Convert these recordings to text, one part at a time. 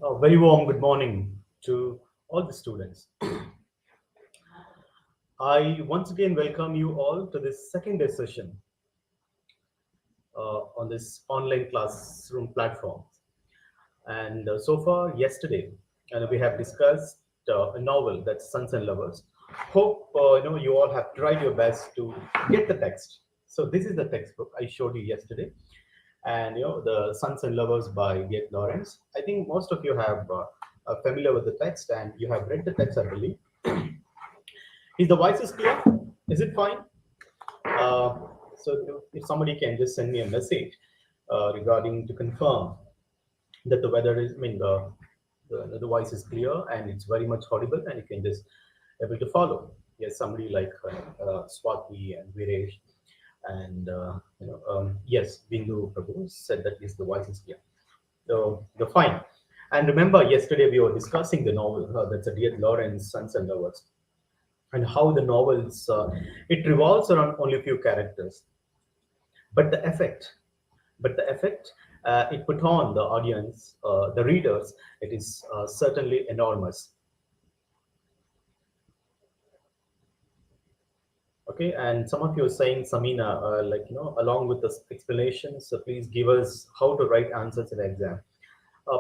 A very warm good morning to all the students. I once again welcome you all to this second day session on this online classroom platform. And so far, yesterday, we have discussed a novel that's Sons and Lovers. Hope you all have tried your best to get the text. So this is the textbook I showed you yesterday, and the Sons and Lovers by Gate Lawrence. I think most of you have are familiar with the text and you have read the text, I believe. Is the voice is clear? Is it fine? Uh, so if somebody can just send me a message regarding to confirm that the weather is, I mean, the voice is clear and it's very much audible and you can just able to follow. Yes, somebody like Swati and Viresh and yes, Bindu Prabhu said that yes, the voice is clear. So the fine. And remember, yesterday we were discussing the novel that's a D.H. Lawrence, Sons and Lovers, and how the novels it revolves around only a few characters, but the effect it put on the audience, the readers, it is certainly enormous. Okay, and some of you are saying, Samina, along with the explanations, please give us how to write answers in the exam.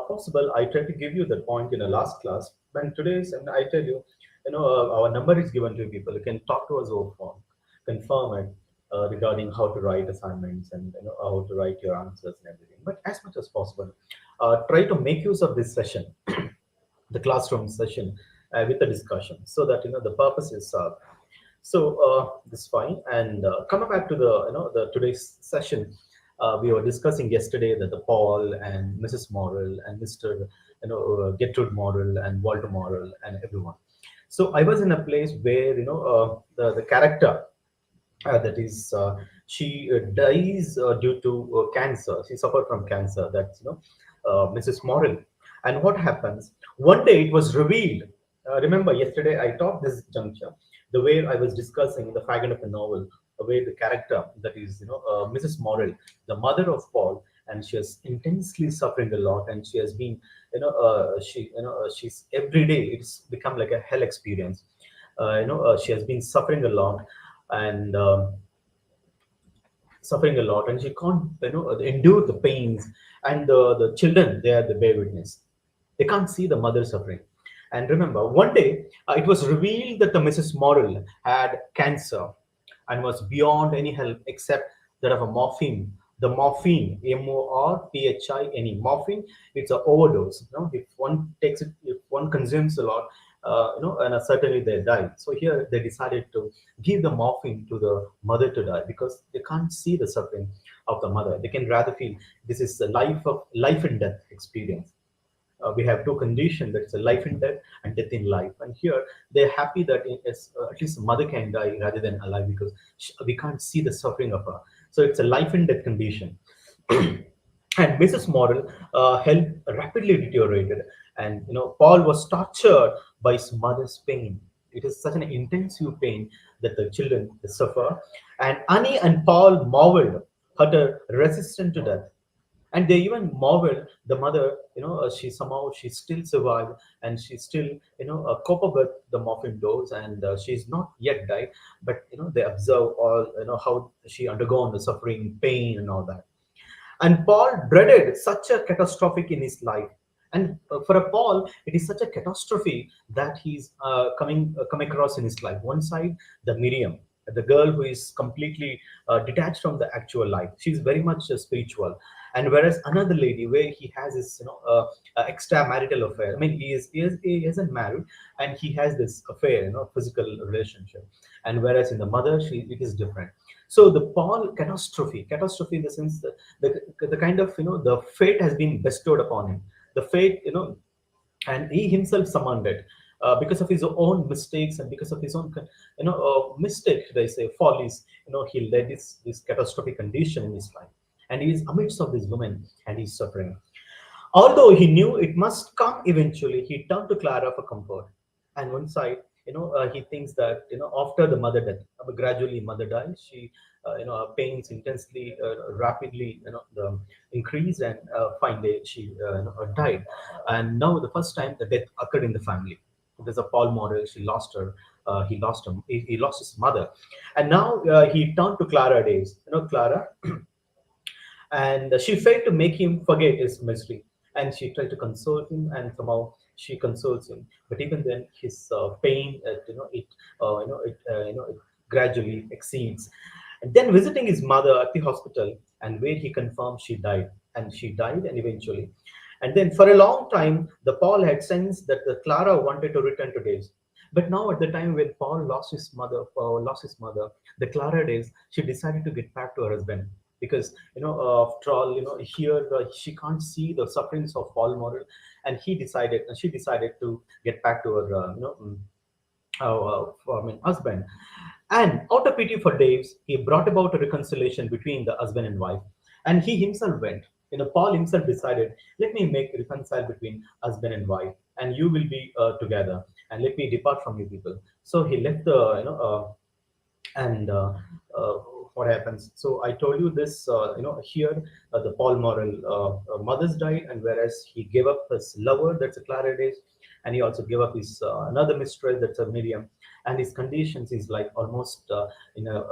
Possible, I tried to give you that point in the last class. When today's, and I tell you, our number is given to people. You can talk to us over phone, confirm it regarding how to write assignments and how to write your answers and everything. But as much as possible, try to make use of this session, the classroom session, with the discussion, so that the purpose is served. So this is fine. And coming back to the today's session, we were discussing yesterday that the Paul and Mrs. Morrill and Mr. Gertrude Morrill and Walter Morrill and everyone. So I was in a place where the character that is she dies due to cancer. She suffered from cancer. That's Mrs. Morrill. And what happens? One day it was revealed. Remember, yesterday I taught this juncture, the way I was discussing the fragment of the novel, the way the character that is Mrs. Morrill, the mother of Paul, and she is intensely suffering a lot, and she has been she's every day it's become like a hell experience. She has been suffering a lot, and and she can't endure the pains, and the children, they are the bear witness. They can't see the mother suffering. And remember, one day it was revealed that the Mrs. Morrill had cancer and was beyond any help except that of a morphine. The morphine, morphine, morphine, it's an overdose. If one takes it, if one consumes a lot, and certainly they die. So here they decided to give the morphine to the mother to die because they can't see the suffering of the mother. They can rather feel this is a life and death experience. We have two conditions, that's a life in death and death in life, and here they're happy that at least mother can die rather than alive because we can't see the suffering of her. So it's a life and death condition. And Mrs. Morrill health rapidly deteriorated, and Paul was tortured by his mother's pain. It is such an intensive pain that the children suffer, and Annie and Paul marveled at her resistance to death, and they even marvel the mother, she somehow she still survived, and she still cope up with the morphine dose, and she's not yet died, but they observe all how she undergone the suffering, pain and all that. And Paul dreaded such a catastrophic in his life. And for a Paul, it is such a catastrophe that he's come across in his life. One side, the Miriam, the girl who is completely detached from the actual life. She's very much spiritual. And whereas another lady, where he has this, extramarital affair. I mean, he isn't married, and he has this affair, physical relationship. And whereas in the mother, it is different. So the Paul catastrophe in the sense that the kind of the fate has been bestowed upon him, the fate, and he himself summoned it because of his own mistakes and because of his own mistake, they say, follies. He led this catastrophic condition in his life, and he is amidst of this woman and he's suffering. Although he knew it must come eventually, he turned to Clara for comfort. And one side, he thinks that after the mother death, gradually mother dies. She pains intensely, rapidly, the increase, and finally she died. And now the first time the death occurred in the family. There's a Paul Morrell. She lost her. He lost him. He lost his mother, and now he turned to Clara Days. Clara, and she failed to make him forget his misery. And she tried to console him, and somehow she consoles him. But even then, his pain, it gradually exceeds. And then visiting his mother at the hospital, and where he confirmed she died, and she died, and eventually. And then for a long time, the Paul had sensed that the Clara wanted to return to Days. But now, at the time when Paul lost his mother, the Clara Days, she decided to get back to her husband because after all, here she can't see the sufferings of Paul Morrell, and she decided to get back to her, husband. And out of pity for Daves, he brought about a reconciliation between the husband and wife. And he himself went. Paul himself decided, let me make reconcile between husband and wife, and you will be together, and let me depart from you people. So he left the, and what happens. So I told you this, here the Paul Morrell mothers died, and whereas he gave up his lover, that's a Clara Days, and he also gave up his another mistress, that's a Miriam, and his conditions is like almost in a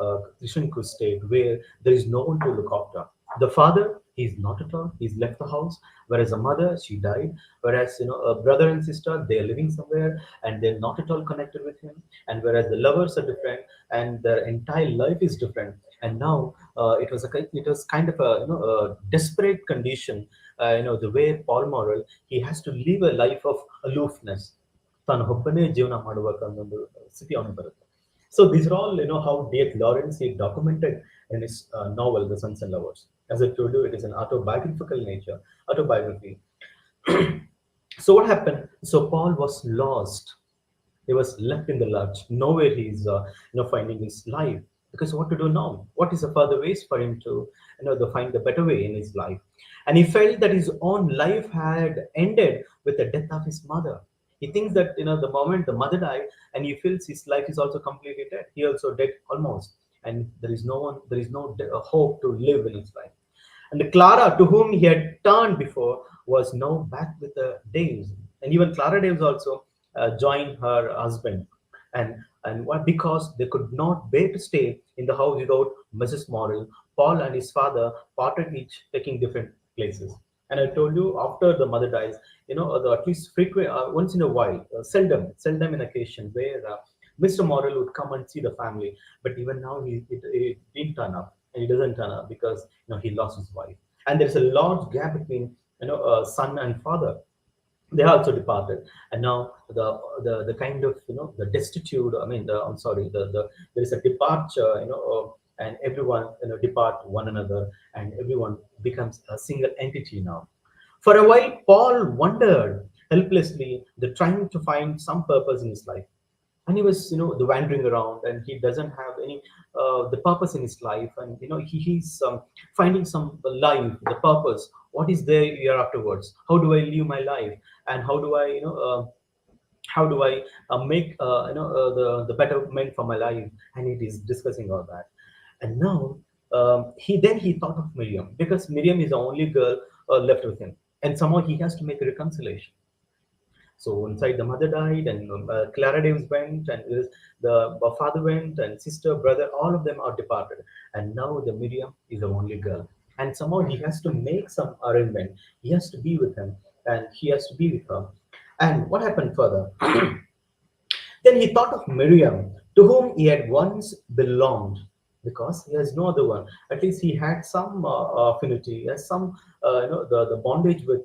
Krishnku state where there is no one to look after. The father, he's not at all. He's left the house. Whereas a mother, she died. Whereas a brother and sister, they are living somewhere and they're not at all connected with him. And whereas the lovers are different and their entire life is different. And now it was kind of a a desperate condition. The way Paul Morrell, he has to live a life of aloofness. ತಾನು ಒಬ್ಬನೇ ಜೀವನ ಮಾಡುವಾಗ ಒಂದು ಸ್ಥಿತಿ ಅವನಿಗೆ ಬರುತ್ತೆ. So these are all, how D.H. Lawrence he documented in his novel, The Sons and Lovers. As I told you, it is an autobiographical nature, autobiography. So what happened? So Paul was lost. He was left in the lurch. Nowhere he's, finding his life. Because what to do now? What is the further ways for him to, to find the better way in his life? And he felt that his own life had ended with the death of his mother. He thinks that the moment the mother died, and he feels his life is also completely dead. He also dead almost, and there is no one, there is no hope to live in his life. And the Clara, to whom he had turned before, was now back with the Daves, and even Clara Daves also joined her husband, and what, because they could not bear to stay in the house without Mrs. Morrell. Paul and his father parted, each taking different places. And I told you, after the mother dies, at least frequent, once in a while, seldom in occasion where Mr. Morrell would come and see the family. But even now, he didn't turn up, and he doesn't turn up because he lost his wife. And there's a large gap between son and father. They also departed, and now the kind of the destitute. I mean, I'm sorry, there is a departure. And everyone depart one another, and everyone becomes a single entity now. For a while, Paul wondered helplessly, the trying to find some purpose in his life, and he was the wandering around, and he doesn't have any the purpose in his life, and he's finding some life, the purpose. What is there here afterwards? How do I live my life, and how do I how do I make the betterment for my life? And it is discussing all that. And now he thought of Miriam, because Miriam is the only girl left with him, and somehow he has to make a reconciliation. So inside, the mother died, and Clara Davis went, and the father went, and sister, brother, all of them are departed. And now the Miriam is the only girl, and somehow he has to make some arrangement. He has to be with him, and he has to be with her. And what happened further? Then he thought of Miriam, to whom he had once belonged, because he has no other one. At least he had some affinity, he has some, the bondage with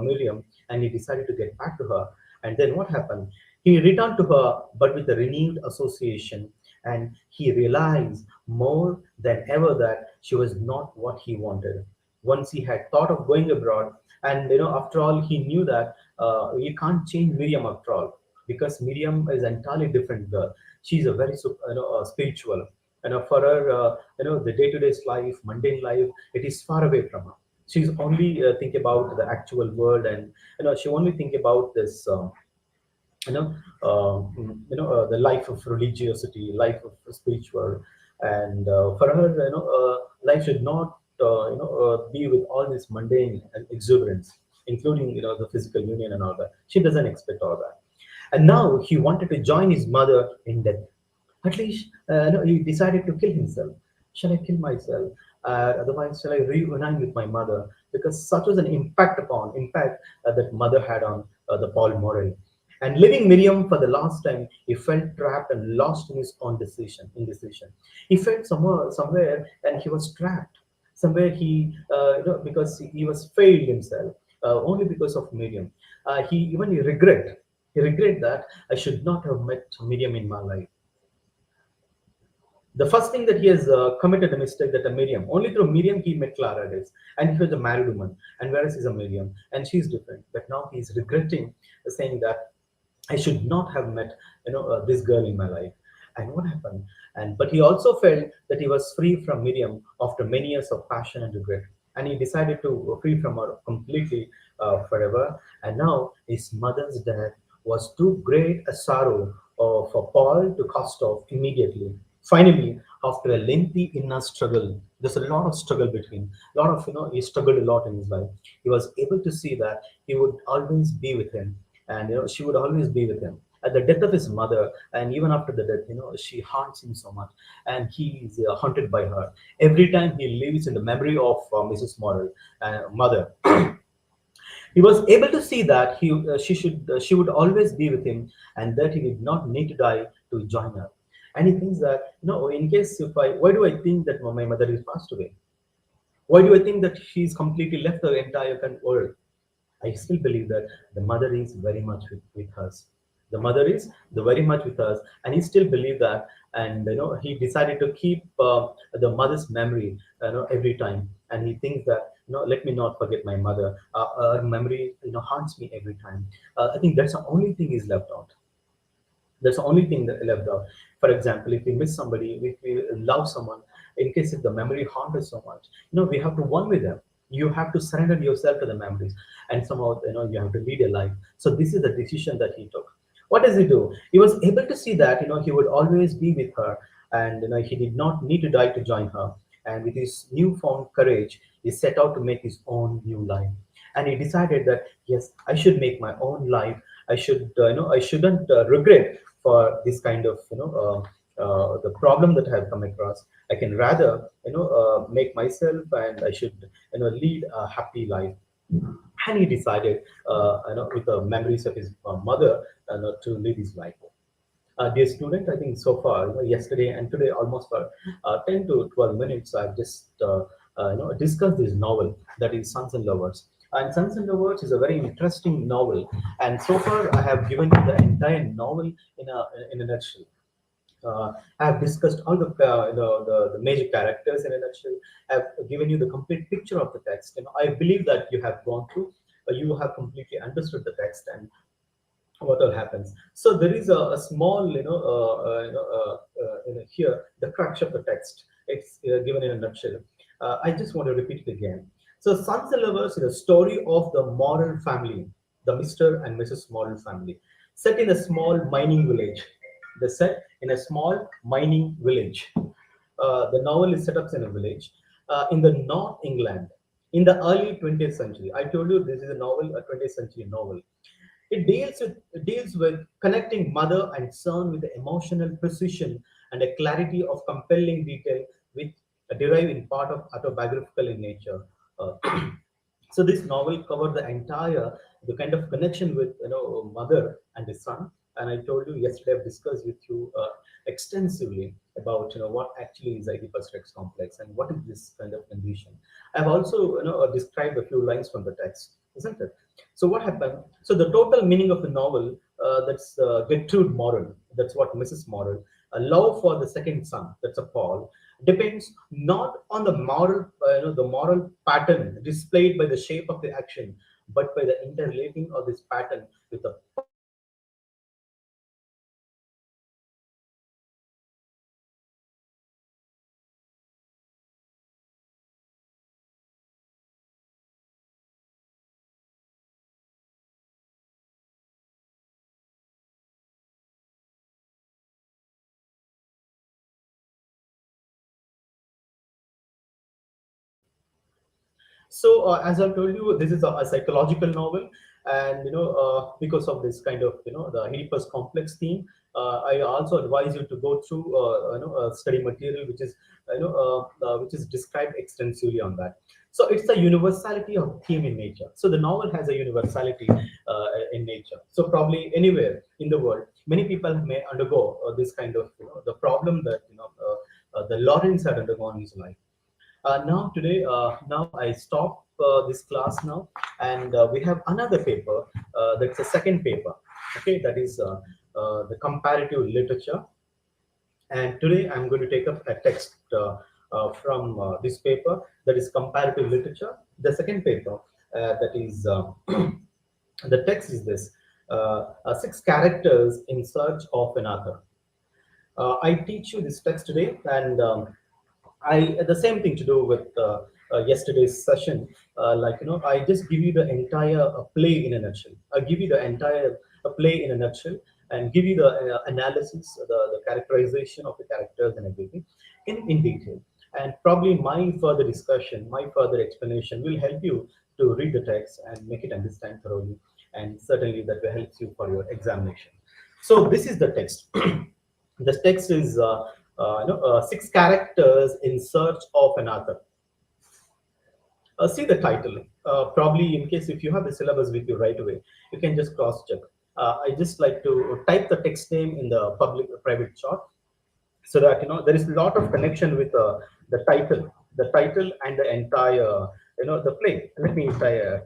Miriam, and he decided to get back to her. And then what happened? He returned to her, but with a renewed association, and he realized more than ever that she was not what he wanted. Once he had thought of going abroad, and after all, he knew that you can't change Miriam after all, because Miriam is an entirely different girl. She's a very spiritual, for her, the day-to-day life, mundane life, it is far away from her. She's only think about the actual world, and she only think about this. you know the life of religiosity, life of spiritual. And for her, life should not be with all this mundane and exuberance, including the physical union and all that. She doesn't expect all that. And now he wanted to join his mother in death. At least no, he decided to kill himself. Shall I kill myself? Otherwise, shall I reunite with my mother? Because such was an impact that mother had on the Paul Morel. And leaving Miriam for the last time, he felt trapped and lost in his own indecision. He felt somewhere, and he was trapped. Somewhere because he was failed himself, only because of Miriam. He regret that I should not have met Miriam in my life. The first thing that he has committed a mistake, that a Miriam, only through Miriam he met Clara Days, and he was a married woman, and whereas he's a Miriam, and she's different. But now he's regretting, saying that I should not have met this girl in my life. And what happened? And but he also felt that he was free from Miriam after many years of passion and regret, and he decided to free from her completely, forever. And now his mother's death was too great a sorrow for Paul to cast off immediately. Finally, after a lengthy inner struggle, there's a lot of struggle between, a lot of he struggled a lot in his life. He was able to see that he would always be with him, and she would always be with him. At the death of his mother, and even after the death, she haunts him so much, and he is haunted by her. Every time he lives in the memory of Mrs. Morel, mother, he was able to see that she would always be with him, and that he did not need to die to join her. And he thinks that, in case if I, why do I think that my mother is passed away? Why do I think that she's completely left the entire world? I still believe that the mother is very much with us. The mother is the very much with us, and he still believe that. And he decided to keep the mother's memory, every time. And he thinks that, let me not forget my mother. Her memory, haunts me every time. I think that's the only thing is left out. That's the only thing that left out. For example, if we miss somebody, if we love someone, in case if the memory haunts us so much, we have to one with them. You have to surrender yourself to the memories, and somehow you have to lead a life. So this is the decision that he took. What does he do? He was able to see that he would always be with her, and he did not need to die to join her. And with his newfound courage, he set out to make his own new life. And he decided that yes, I should make my own life. I shouldn't regret for this kind of the problem that I have come across. I can rather make myself, and I should lead a happy life. And he decided, with the memories of his mother, to live his life. Dear student, I think so far, yesterday and today, almost for 10 to 12 minutes, I've just discussed this novel, that is Sons and Lovers. And Sons and Lovers is a very interesting novel. And so far, I have given you the entire novel in a nutshell. I have discussed all the major characters in a nutshell. I've given you the complete picture of the text. I believe that you have gone through, you have completely understood the text, and what all happens. So there is a small, here the crux of the text. It's given in a nutshell. I just want to repeat it again. So, Sons and Lovers is a story of the Morel family, the Mr. and Mrs. Morel family, set in a small mining village. They set in a small mining village. The novel is set up in a village in the North England in the early 20th century. I told you this is a novel, a 20th century novel. It deals with connecting mother and son with the emotional precision and a clarity of compelling detail, which derive in part of autobiographical in nature. Uh, so this novel covered the entire the kind of connection with mother and the son. And I told you yesterday, I've discussed with you extensively about what actually is Oedipus Rex complex and what is this kind of condition. I've also described a few lines from the text, isn't it? So what happened? So the total meaning of the novel, that's Gertrude Morel, that's what Mrs. Morel, a love for the second son, that's a Paul, depends not on the moral, the moral pattern displayed by the shape of the action, but by the interrelating of this pattern with the past and the present. So this is the novel that Gertrude Morel So, as I told you, this is a psychological novel, and because of this kind of the Oedipus complex theme, I also advise you to go through study material which is which is described extensively on that. So it's the universality of theme in nature. So the novel has a universality in nature. So probably anywhere in the world, many people may undergo this kind of the problem that the Lawrence had undergone in his life. Now I stop this class now, and we have another paper. That's a second paper. Okay, that is the comparative literature. And today I'm going to take up a text from this paper, that is comparative literature. The second paper, that is the text is this: six characters in search of an author. I teach you this text today, and I the same thing to do with yesterday's session. I just give you the entire play in a nutshell. I give you the entire play in a nutshell, and give you the analysis, the characterization of the characters and everything in detail. And probably my further discussion, my further explanation will help you to read the text and make it understand thoroughly, and certainly that will help you for your examination. So this is the text. The text is six characters in search of an author. See the title. Probably, in case if you have the syllabus with you right away, you can just cross check. I just like to type the text name in the public private chat, so that there is a lot of connection with the title and the entire the play. Let me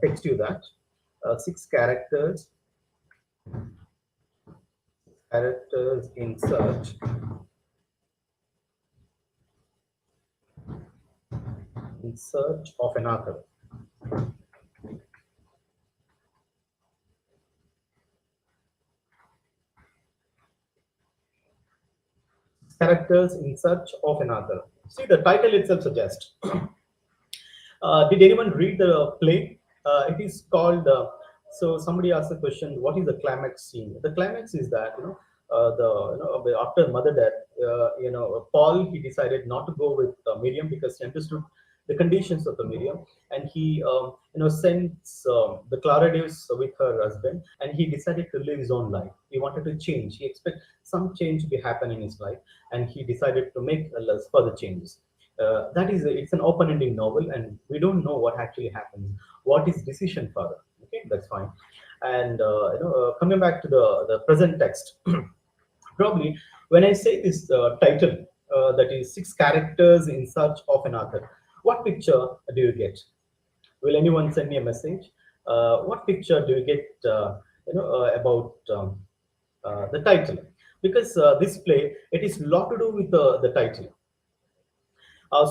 text you that. Six characters in search of an author. Characters in search of an author. See, the title itself suggests. Did anyone read the play? It is called. So somebody asked the question, "What is the climax scene?" The climax is that after mother death, Paul, he decided not to go with Miriam because he understood the conditions of the Miriam, and he sends the Claudius with her husband, and he decided to live his own life. He wanted to change. He expected some change to be happen in his life, and he decided to make further changes. That is it's an open-ending novel, and we don't know what actually happens, what is decision further. Okay, that's fine. And coming back to the present text, probably when I say this title, that is six characters in search of an author, what picture do you get? Will anyone send me a message? What picture do you get about the title? Because this play, it is a lot to do with the title.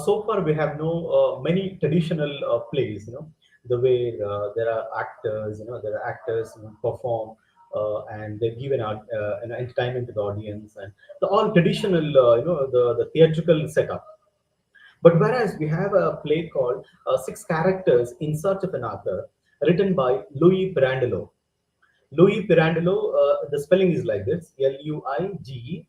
So far, we have no many traditional plays. The way there are actors. There are actors who perform and they give an entertainment to the audience, and the all traditional, the theatrical setup. But whereas we have a play called Six Characters in Search of an Author, written by Louis Pirandello. Louis Pirandello, the spelling is like this: Luige,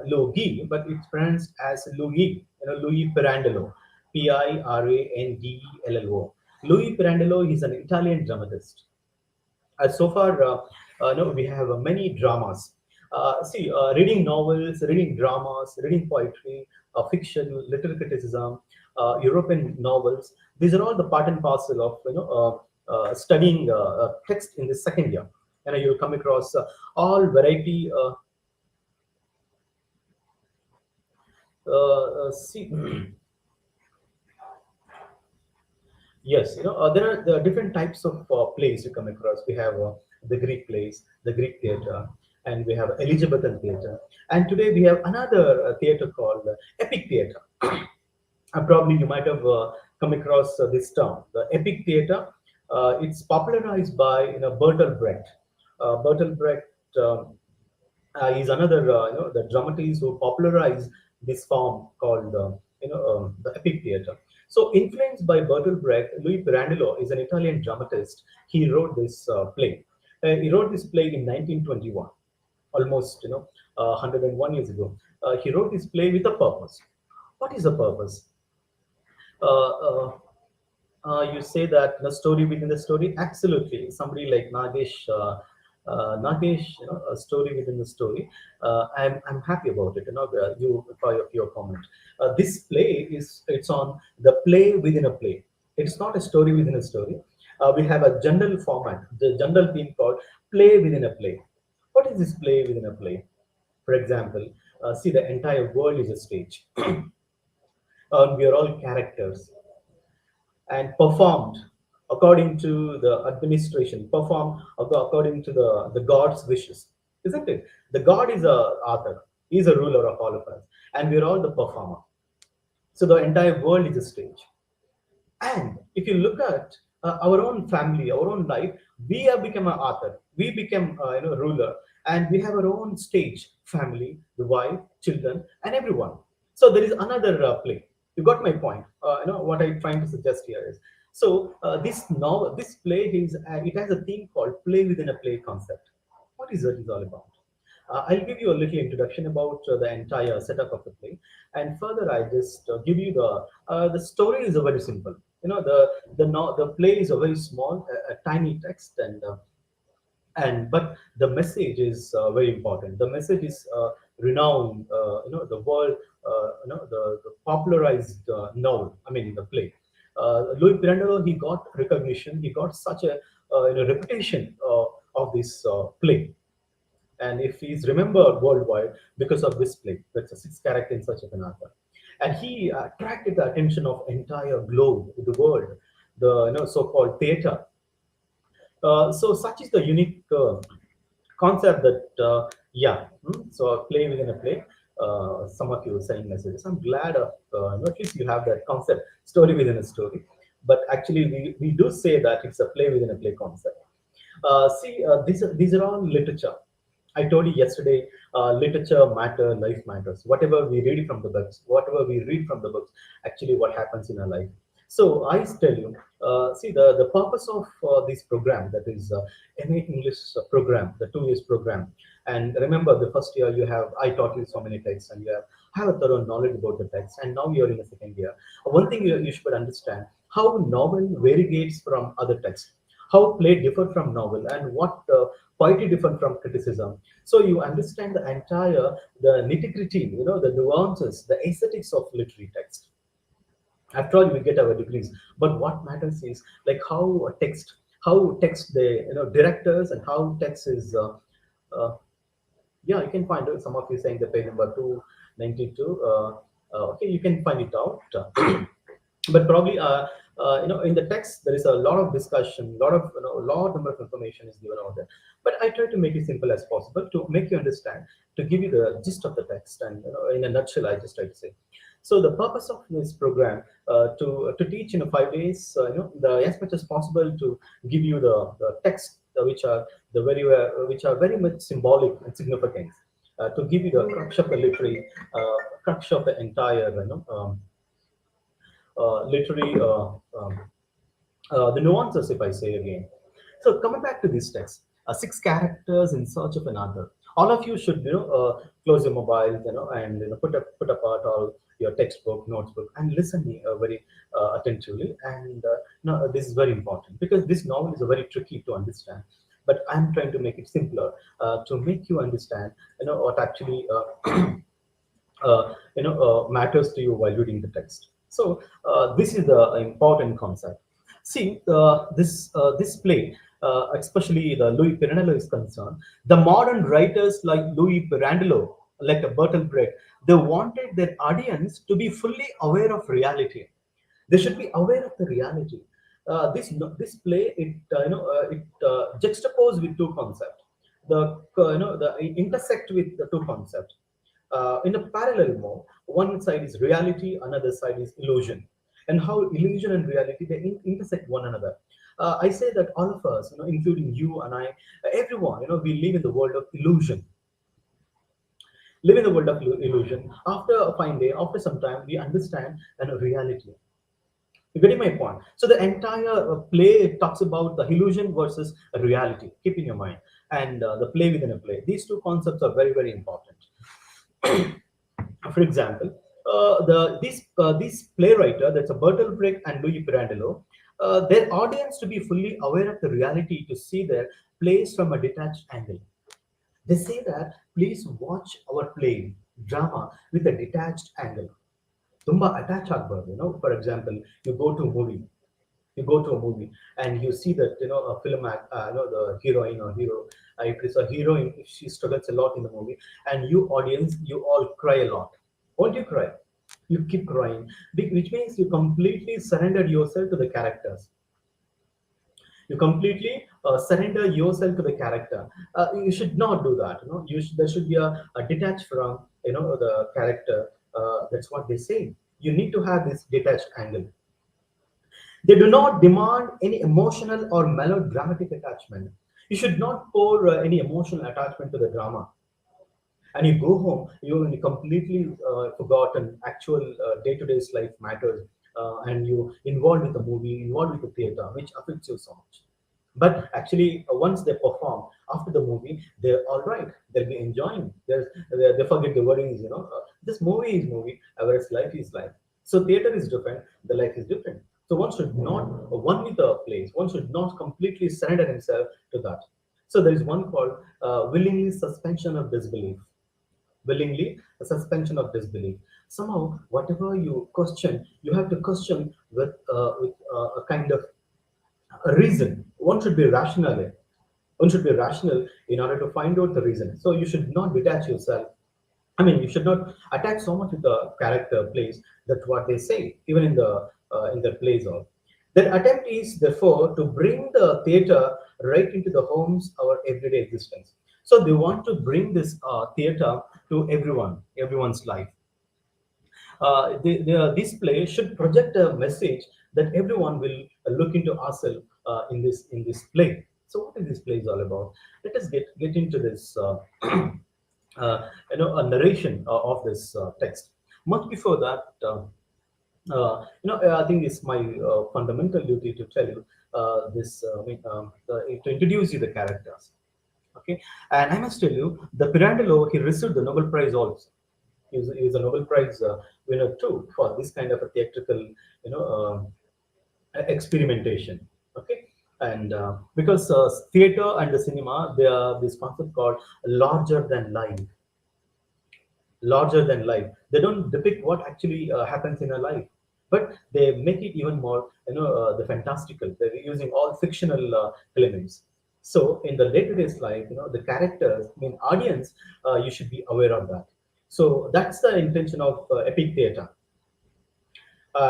Logi, but it's pronounced as Louis. Louis Pirandello, Pirandello. Louis Pirandello is an Italian dramatist. So far, no, we have many dramas. See, reading novels, reading dramas, reading poetry, fiction, literary criticism, European novels. These are all the part and parcel of studying text in the second year. And you'll come across all variety. See, yes, there are the different types of plays you come across. We have the Greek plays, the Greek theater, and we have Elizabethan theater. And today we have another theater called epic theater. Probably you might have come across this term, the epic theater. It's popularized by Bertolt Brecht. Bertolt Brecht is another the dramatist who popularized this form called the epic theater. So influenced by Bertolt Brecht, Louis Pirandello is an Italian dramatist. He wrote this play. He wrote this play in 1921, almost 101 years ago. He wrote this play with a purpose. What is the purpose? Uh, uh, You say that the story within the story. Absolutely, somebody like Nagesh, Nagesh, a story within the story. I'm happy about it. You for your comment. This play is it's on the play within a play. It's not a story within a story. We have a general format, the general theme called play within a play. What is this play within a play? For example, see the entire world is a stage. We are all characters and performed according to the administration, performed according to the God's wishes, isn't it? The God is a author, He is a ruler of all of us, and we're all the performer. So the entire world is a stage. And if you look at our own family, our own life, we have become an author. We become, ruler, and we have our own stage, family, the wife, children, and everyone. So there is another play. You got my point. What I'm trying to suggest here is so this novel, this play is it has a theme called play within a play concept. What is it is all about? I'll give you a little introduction about the entire setup of the play, and further, I just give you the story is a very simple. The play is a very small, a tiny text, and but the message is very important. The message is renowned. The world. The popularized novel. I mean, the play. Louis Pirandello, he got recognition. He got such a reputation of this play, and if he's remembered worldwide because of this play, that's a six character in such of an author, and he attracted the attention of entire globe, the world, the so-called theater. So such is the unique concept that so a play within a play. Some of you were saying messages. I'm glad of at least you have that concept, story within a story. But actually, we do say that it's a play within a play concept. These are all literature. I told you yesterday, literature matter, life matters. Whatever we read from the books, whatever we read from the books, actually what happens in our life. So I tell you, the purpose of this program, that is MA English program, the 2 years program. And remember, the first year you have, I taught you so many texts, and you have a thorough knowledge about the text. And now you're in the second year. One thing you should understand how novel variegates from other texts, how play differ from novel, and what poetry different from criticism. So you understand the entire, the nitty-gritty, the nuances, the aesthetics of literary text. After all, we get our degrees, but what matters is like how text the directors, and how text is uh, yeah, you can find it. Some of you saying the page number 292. Okay, you can find it out. But probably in the text there is a lot of discussion, lot of lot number of information is given out there, but I try to make it simple as possible to make you understand, to give you the gist of the text, and in a nutshell I just try to say. So the purpose of this program, to teach in 5 days, as much as possible to give you the text, which are which are very much symbolic and significant, to give you the crux of the literary, crux of the entire literary the nuances, if I say again. So coming back to this text, six characters in search of another. All of you should close your mobiles, and put apart all your textbook, notebook, and listen me very attentively. And this is very important because this novel is very tricky to understand. But I'm trying to make it simpler to make you understand, what actually matters to you while reading the text. So this is the important concept. See, this play, especially the Louis Pirandello is concerned. The modern writers like Louis Pirandello, like Bertolt Brecht, they wanted their audience to be fully aware of reality. They should be aware of the reality. This play, it juxtapose with two concepts. The intersect with the two concepts in a parallel mode. One side is reality, another side is illusion, and how illusion and reality they intersect one another. I say that all of us, including you and I, everyone, we live in the world of illusion. Live in the world of illusion. After a fine day, after some time, we understand reality. You getting my point? So the entire play talks about the illusion versus reality. Keep in your mind, and the play within a play. These two concepts are very, very important. For example, this playwright, that's a Bertolt Brecht and Louis Pirandello, their audience to be fully aware of the reality, to see their plays from a detached angle. They say that please watch our play drama with a detached angle. Tumba attach ಆಗ್ಬಾರ್ದು. For example, you go to a movie, and you see that a film the heroine or hero, if it's a heroine, she struggles a lot in the movie, and you audience, you all cry a lot. Won't you cry? You keep crying, which means you completely surrendered yourself to the characters. You completely surrender yourself to the character. You should not do that. There should be a detached from the character. That's what they say. You need to have this detached angle. They do not demand any emotional or melodramatic attachment. You should not pour any emotional attachment to the drama. And you go home, you completely forgotten actual day-to-day life matters, and you involved with the movie, involved with the theater, which affects you so much. But actually, once they perform after the movie, they're all right. They'll be enjoying. They forget the worries. This movie is movie, whereas life is life. So theater is different. The life is different. So one should not one with the place. One should not completely surrender himself to that. So there is one called willingly suspension of disbelief. Willingly a suspension of disbelief. Somehow, whatever you question, you have to question with a kind of a reason. One should be rational. One should be rational in order to find out the reason. So you should not detach yourself. I mean, you should not attach so much with the character plays. That's what they say, even in the plays. Of their attempt is therefore to bring the theater right into the homes, our everyday existence. So they want to bring this theater to everyone's life. This play should project a message that everyone will look into ourselves in this play. So what is this play is all about? Let us get into this a narration of this text. Much before that, I think it's my fundamental duty to tell you to introduce you the characters. Okay, and I must tell you, the Pirandello, he received the Nobel Prize also. He was a Nobel Prize winner too for this kind of a theatrical, you know, experimentation. Okay, and because theater and the cinema, they are this concept called larger than life. Larger than life. They don't depict what actually happens in a life, but they make it even more, the fantastical. They're using all fictional elements. So in the day-to-day life, the characters, I mean, audience, you should be aware of that. So that's the intention of epic theater.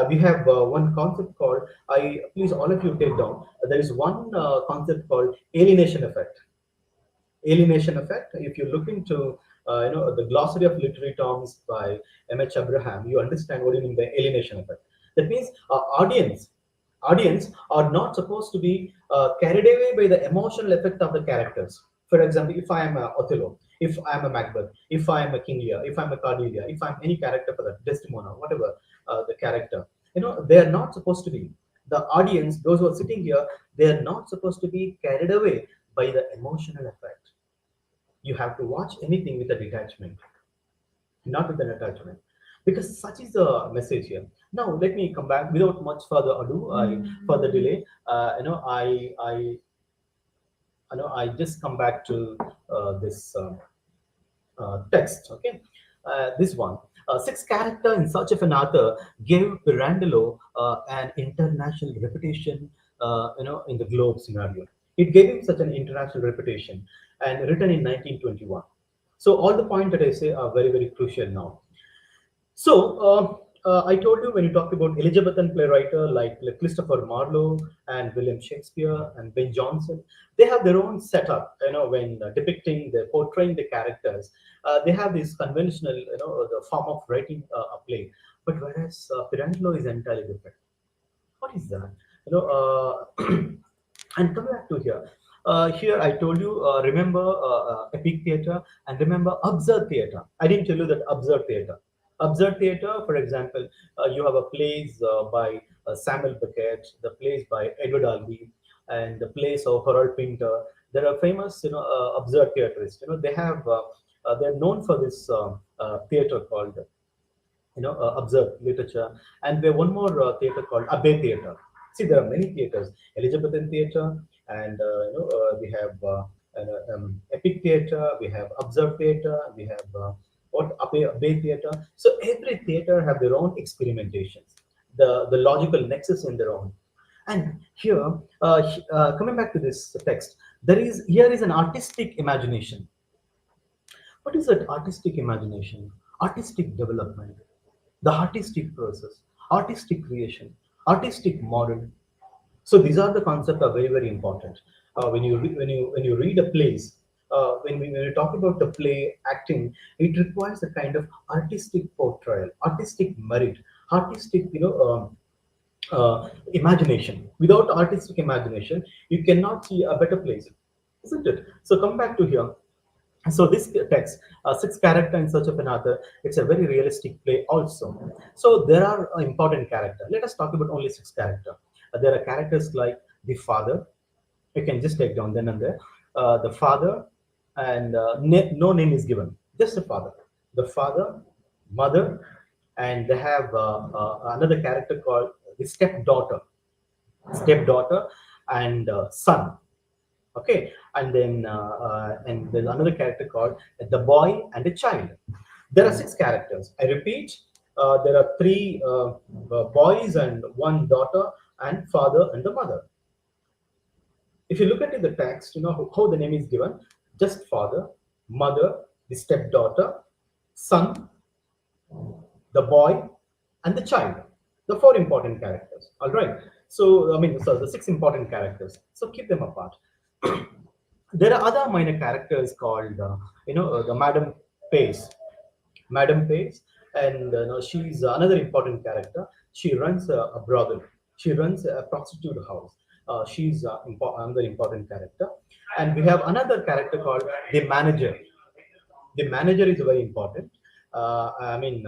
We have one concept called, I please all of you take down. There is one concept called alienation effect. Alienation effect. If you look into the glossary of literary terms by M.H. Abraham, you understand what you mean by alienation effect. That means audience are not supposed to be carried away by the emotional effect of the characters. For example, if I am a Othello, if I am a Macbeth, if I am a King Lear, if I'm a Cordelia, if I'm any character for that, Desdemona, whatever the character, they are not supposed to be. The audience, those who are sitting here, they are not supposed to be carried away by the emotional effect. You have to watch anything with a detachment, not with an attachment, because such is the message here. Now let me come back without much further ado. I further delay. I just come back to this text. Okay, this one. Six character in search of an author gave Pirandello an international reputation. In the globe scenario, it gave him such an international reputation, and written in 1921. So all the points that I say are very very crucial now. So I told you when you talk about Elizabethan playwright like Christopher Marlowe and William Shakespeare and Ben Jonson, they have their own setup. When depicting, the portraying the characters, they have this conventional, the form of writing a play. But whereas Pirandello is entirely different. What is that? And come back to here. Here I told you, remember epic theater and remember absurd theater. I didn't tell you that absurd theater. Absurd theater, for example, you have a plays by Samuel Beckett, the plays by Edward Albee, and the plays of Harold Pinter. There are famous, absurd theatrists. They have, they're known for this theater called, absurd literature. And we have one more theater called Abbey Theater. See, there are many theaters: Elizabethan Theatre, and we have Epic Theatre, we have Observe Theatre, we have Bay Theatre. So every theatre have their own experimentations, the logical nexus in their own. And here, coming back to this text, here is an artistic imagination. What is that artistic imagination? Artistic development, the artistic process, artistic creation, artistic model. So these are the concepts are very very important. When you read a plays, when you talk about the play acting, it requires a kind of artistic portrayal, artistic merit, artistic imagination. Without artistic imagination, you cannot see a better place, isn't it? So come back to here. So this text, six character in search of another, it's a very realistic play also. So there are important character. Let us talk about only six character. There are characters like the father. You can just take down then and there. The father, and no name is given. Just the father. The father, mother, and they have another character called the stepdaughter, and son. Okay, and there's another character called the boy and the child. There are six characters. I repeat, there are three boys and one daughter, and father and the mother. If you look at the text, you know how the name is given: just father, mother, the stepdaughter, son, the boy, and the child. The four important characters. All right. So I mean, so the six important characters. So keep them apart. There are other minor characters called, the Madam Pace. Madam Pace, and she's another important character. She runs a brothel. She runs a prostitute house. She's another important character. And we have another character called the manager. The manager is very important. And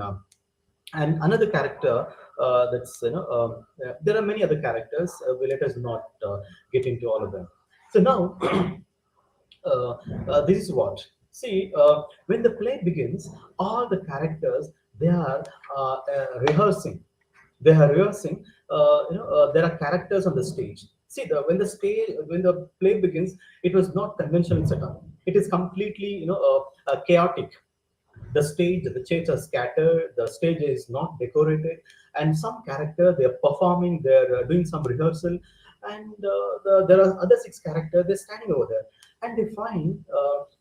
another character that's there are many other characters. Let us not get into all of them. So now this is what, see, when the play begins, all the characters, they are rehearsing. There are characters on the stage. See, when the play begins, it was not conventional setup. It is completely chaotic. The stage are scattered, the stage is not decorated, and some character, they are performing, they're doing some rehearsal, and there are other six characters, they're standing over there, and they find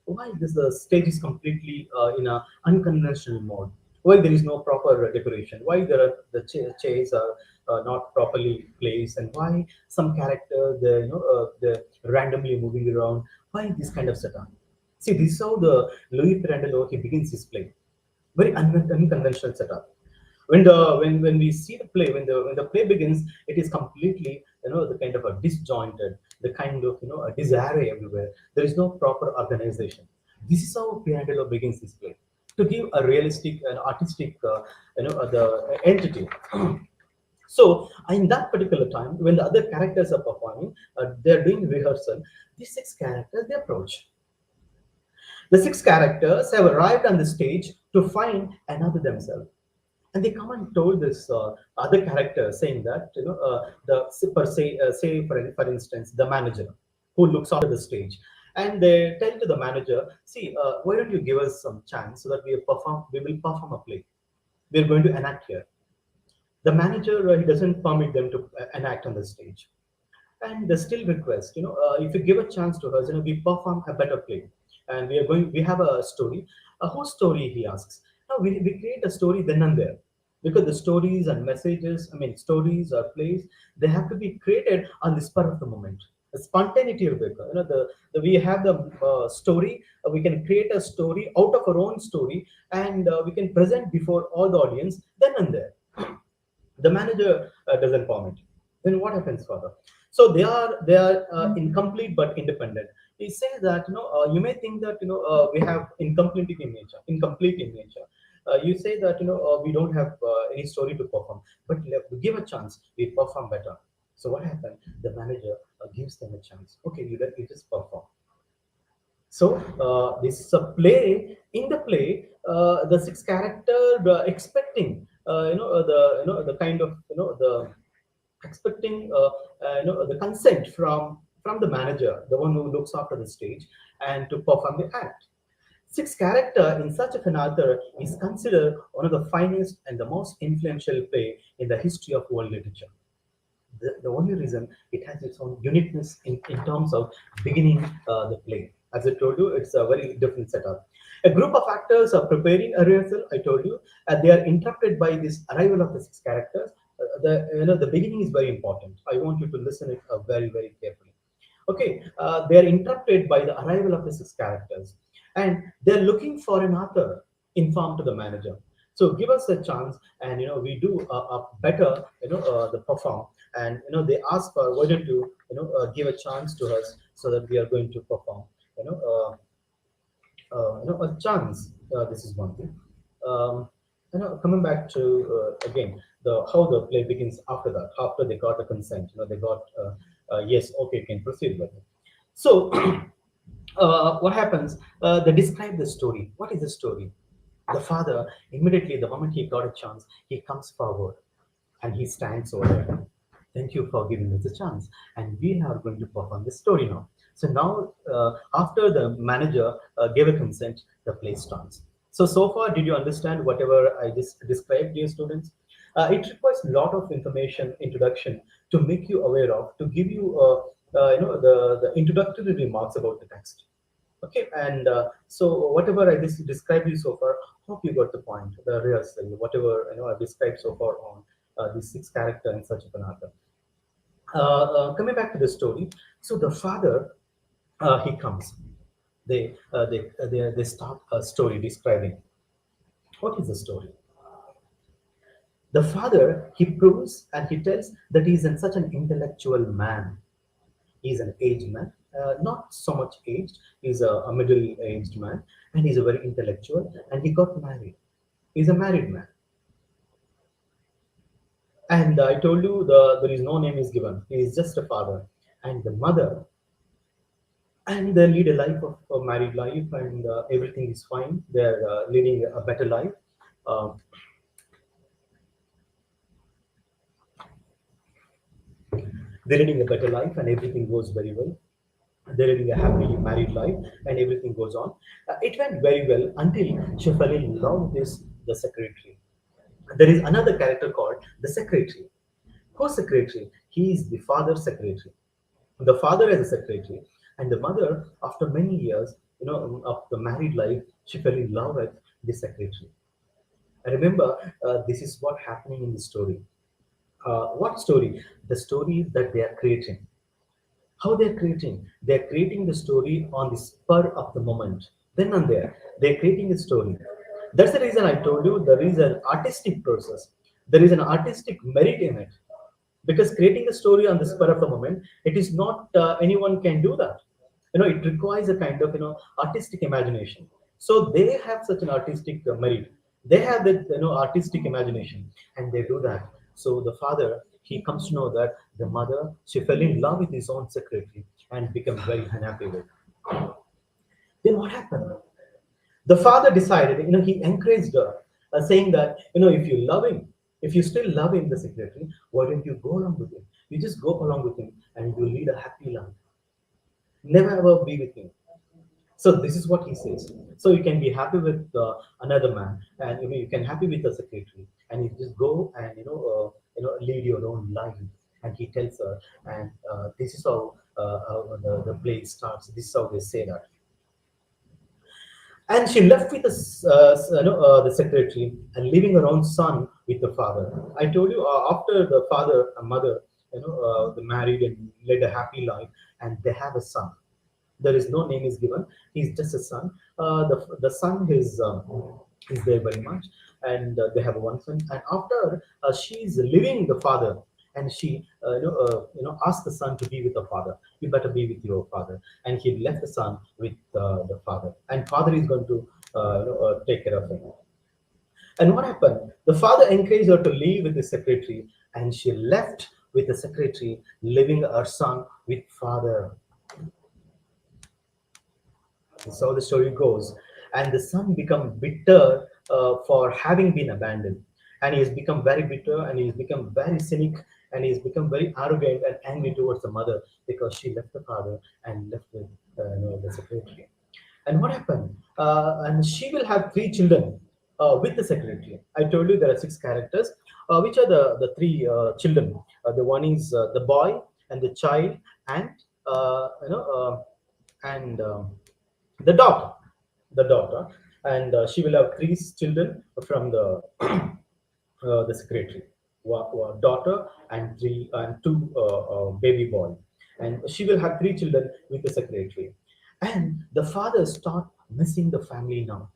why this the stage is completely in a unconventional mode, why there is no proper decoration, why there are the chairs are not properly placed, and why some character they're randomly moving around, why this kind of setup. See, this is how the Louis Pirandello he begins his play. Very unconventional setup. When we see the play, when the play begins, it is completely the kind of a disjointed, the kind of a disarray everywhere. There is no proper organization. This is how Pirandello begins his play, to give a realistic and artistic the entity. So in that particular time, when the other characters are performing, they're doing rehearsal. These six characters they approach. The six characters have arrived on the stage to find another themselves, and they come and told this other character, saying that the per se, say for instance, the manager who looks after the stage, and they tell to the manager, see, why don't you give us some chance so that we will perform a play. We're going to enact here. The manager he doesn't permit them to enact on the stage, and they still request, if you give a chance to us, we perform a better play, and we have a story. Whose story, he asks. Now we create a story then and there, because the stories and messages, stories or plays, they have to be created on the spur of the moment. The spontaneity of it, we have the story, we can create a story out of our own story, and we can present before all the audience then and there. The manager doesn't permit. Then what happens further? So they are incomplete but independent. He says that you may think that we have incomplete in nature. You say that we don't have any story to perform, but give a chance, we perform better. So what happened? The manager gives them a chance. Okay, you just perform. So this is a play. In the play, the six character expecting the kind of the expecting the consent from the manager, the one who looks after the stage, and to perform the act. Sixth character in Search of an Author is considered one of the finest and the most influential play in the history of world literature. The only reason it has its own uniqueness in terms of beginning the play. As I told you, it's a very different setup. A group of actors are preparing a rehearsal. I told you, they are interrupted by this arrival of the six characters. The beginning is very important. I want you to listen it very very carefully. Okay, they are interrupted by the arrival of the six characters, and they're looking for an author informed to the manager. So give us a chance, and we do a better the perform, and they ask for, why don't you give a chance to us so that we are going to perform you know uh, a chance. This is one thing. Coming back to again the how the play begins after that. After they got a consent, they got yes, okay, can proceed with it. So what happens? They describe the story. What is the story? The father immediately, the moment he got a chance, he comes forward and he stands over there. Thank you for giving us a chance, and we are going to perform the story now. So now, after the manager gave a consent, the play starts. So far, did you understand whatever I just described, dear students? It requires a lot of information, introduction to make you aware of, to give you, the introductory remarks about the text. Okay, and so whatever I described you so far, hope you got the point. The rehearsal, whatever I've described so far on the six character in Search of an Author. Coming back to the story, so the father, he comes. They start a story describing what is the story. The father, he proves and he tells that he is such an intellectual man. He's an aged man, not so much aged. He's a middle-aged man, and he's a very intellectual. And he got married. He's a married man. And I told you there is no name is given. He is just a father, and the mother, and they lead a life of a married life, and everything is fine. They're leading a better life. Uh, they're leading a better life, and everything goes very well. They're living a happily married life, and everything goes on. It went very well until she fell in love with the secretary. There is another character called the secretary. Who's secretary? He is the father's secretary. The father is a secretary, and the mother, after many years, of the married life, she fell in love with the secretary. And remember, this is what happening in the story. What story? The story that they are creating. How they're creating the story on the spur of the moment, then and there they're creating a story. That's the reason I told you there is an artistic process, there is an artistic merit in it, because creating a story on the spur of the moment, it is not anyone can do that. It requires a kind of artistic imagination. So they have such an artistic merit, they have that artistic imagination, and they do that. So the father, he comes to know that the mother, she fell in love with his own secretary and become very unhappy with. Then what happened? The father decided, he encouraged her, saying that, if you love him, if you still love him, the secretary, why don't you go along with him? You just go along with him and you lead a happy life. Never ever be with him. So this is what he says. So you can be happy with another man, and you can happy with the secretary, and you just go and lead your own life. And he tells her, and this is how the play starts. This is how they say that. And she left with the secretary and leaving her own son with the father. I told you, after the father and mother, they married and led a happy life, and they have a son. There is no name is given. He's just a son. The son is there very much, and they have one son. And after she's leaving the father, and she asked the son to be with the father. You better be with your father. And he left the son with the father, and father is going to take care of him. And what happened? The father encouraged her to leave with the secretary, and she left with the secretary, leaving her son with father. That's how the story goes. And the son become bitter for having been abandoned. and he has become very bitter, and he has become very cynic, and he has become very arrogant and angry towards the mother because she left the father and left with the secretary. And what happened? And she will have three children with the secretary. I told you there are six characters. Which are the three children? The one is the boy and the child and and the daughter, and she will have three children from the secretary, daughter and three and two baby boy, and she will have three children with the secretary, and the father start missing the family now,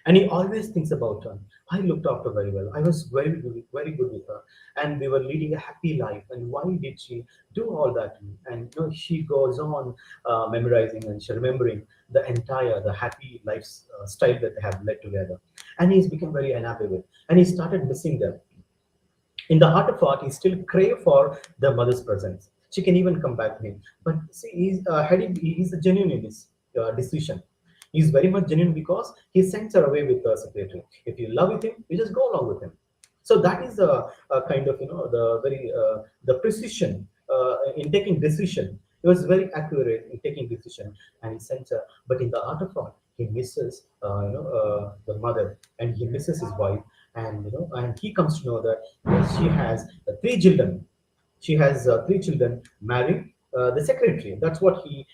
and he always thinks about her. I looked after very well. I was very good with her, and we were leading a happy life. And why did she do all that? And she goes on memorizing and she remembering the happy lifestyle that they have led together. And he's become very unhappy with, and he started missing them. In the heart of heart, he still crave for the mother's presence. She can even come back to him. But see, he's a genuine in this decision. He's very much genuine because he sends her away with the secretary. If you love with him, you just go along with him. So that is a kind of the precision in taking decision. He was very accurate in taking decision, and he sends her. But in the heart of heart, he misses the mother, and he misses his wife, and and he comes to know that she has three children. She has three children marrying the secretary. That's what he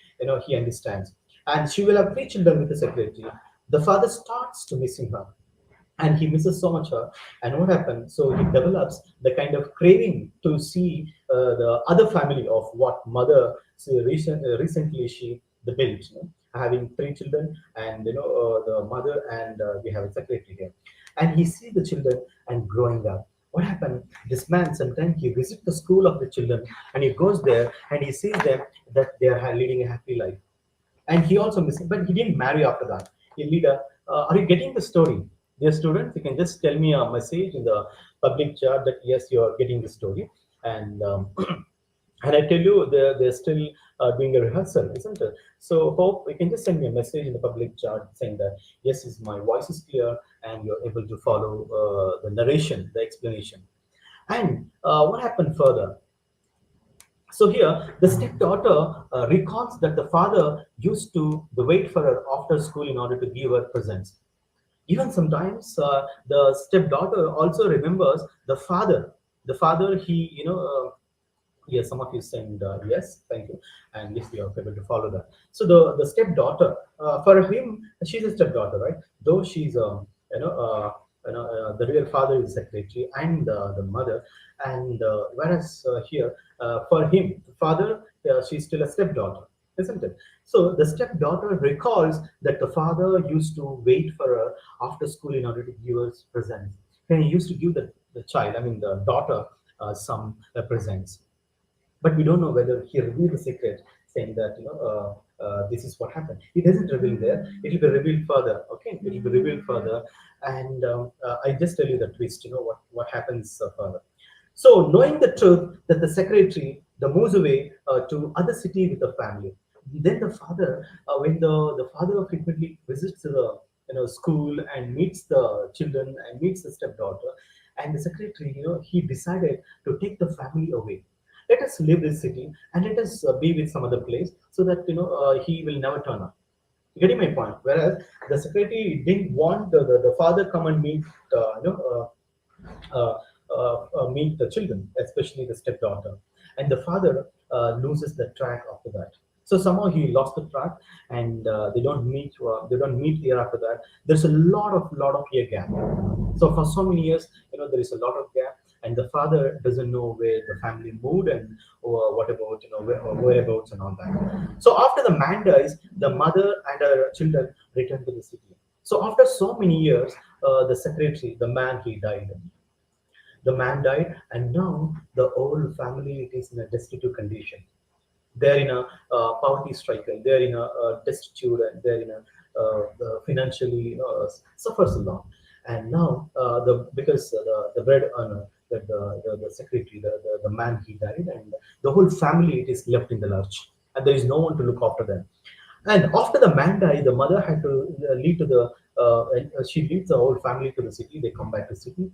understands, and she will have three children with the secretary. The father starts to missing her, and he misses so much her. And what happens? So he develops the kind of craving to see the other family of what mother recently she the built, having three children, and the mother, and we have a secretary here, and he sees the children and growing up. What happened? This man sometimes he visits the school of the children, and he goes there and he sees them that they are leading a happy life, and he also missing, but he didn't marry after that. He lead a. Are you getting the story, dear students? You can just tell me a message in the public chat that yes, you are getting the story, and and I tell you they're still doing a rehearsal, isn't it? So hope you can just send me a message in the public chat saying that yes, is my voice is clear and you're able to follow the narration, the explanation. And what happened further? So here, the stepdaughter recalls that the father used to wait for her after school in order to give her presents. Even sometimes, the stepdaughter also remembers the father. The father, he, yes, some of you send yes, thank you, and yes, we are able to follow that. So the stepdaughter, for him, she's a stepdaughter, right? Though she's the real father is secretary and the mother, and whereas here for him, the father, she's still a stepdaughter, isn't it? So the stepdaughter recalls that the father used to wait for her after school in order to give her presents, and he used to give the child, I mean the daughter, some presents, but we don't know whether he revealed the secret, saying that this is what happened. He doesn't reveal there. It will be revealed further. Okay, it will be revealed further, and I just tell you the twist. What happens further. So knowing the truth that the secretary the moves away to other city with the family. Then the father, when the father frequently visits the school and meets the children and meets the stepdaughter, and the secretary, he decided to take the family away. Let us leave this city and let us be with some other place so that he will never turn up. You getting my point? Whereas the secretary didn't want the father come and meet meet the children, especially the stepdaughter, and the father loses the track after that. So somehow he lost the track, and they don't meet. They don't meet year after that. There's a lot of year gap. So for so many years, there is a lot of gap, and the father doesn't know where the family moved and what about whereabouts and all that. So after the man dies, the mother and her children return to the city. So after so many years, the secretary, the man, he died. The man died, and now the whole family is in a destitute condition. They're in a poverty stricken. They're in a destitute, and they're in a financially suffers a lot. And now the because the bread earner, that the secretary, the man, he died, and the whole family it is left in the lurch, and there is no one to look after them. And after the man died, the mother had to leave to the and she leads the whole family to the city. They come back to city,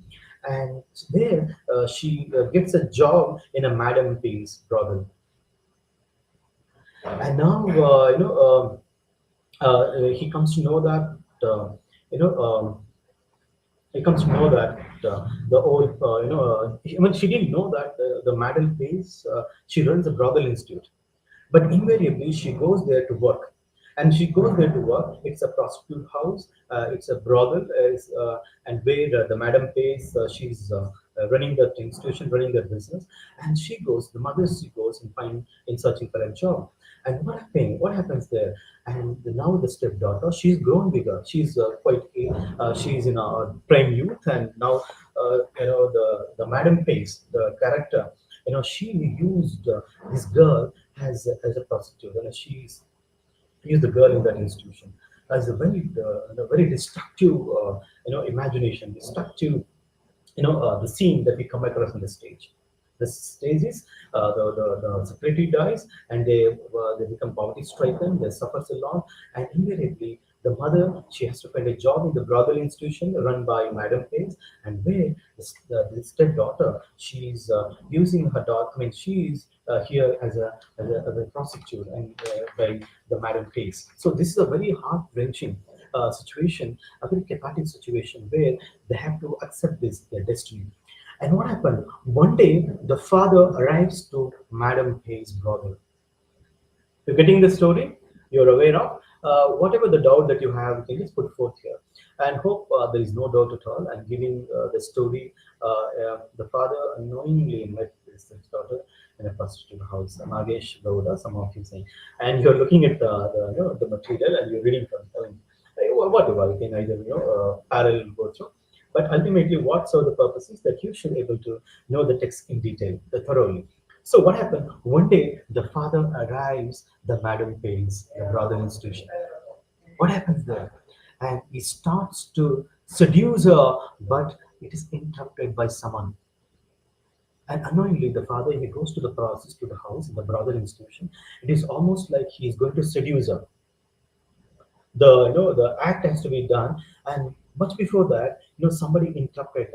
and there she gets a job in a Madam P's brothel. And now he comes to know that you know he comes to know that the old even she didn't know that the Madam P's she runs a brothel institute, but invariably she goes there to work, and she goes there to work. It's a prostitute house, it's a brothel, and where the Madam pays, she's running that institution, running that business, and she goes, the mother, she goes and find in searching for a job. And what happens there? And now the stepdaughter, she's grown bigger, she's quite she's in a prime youth, and now the Madam pays, the character, she used this girl as a prostitute, and she's used the girl in that institution as a very destructive imagination, destructive the scene that we come across on the stage. The stage is the secretary dies, and they become poverty stricken. They suffers a lot, and invariably the mother, she has to find a job in the brothel institution run by Madam Pace, and where the stepdaughter, she's using her daughter. I mean, she's here as a prostitute and by the Madam Pace. So this is a very heart wrenching situation, a very cathartic situation where they have to accept this their destiny. And what happened? One day, the father arrives to Madam Hayes' brother. You're getting the story? You're aware of? Whatever the doubt that you have, you can just put forth here. And hope there is no doubt at all. I'm giving the story. The father unknowingly met his daughter in a prostitute house. Nagesh Gowda, some of you say. And you're looking at the material and you're reading from telling. Whatever, you can either parallel go through. But ultimately, what serve the purpose is that you should be able to know the text in detail, thoroughly. So what happened? One day, the father arrives, the Madam Payne's, the brother institution. What happens there? And he starts to seduce her, but it is interrupted by someone. And unknowingly, the father, he goes to the process, to the house, the brother institution. It is almost like he is going to seduce her. The act has to be done, and much before that, somebody interrupted.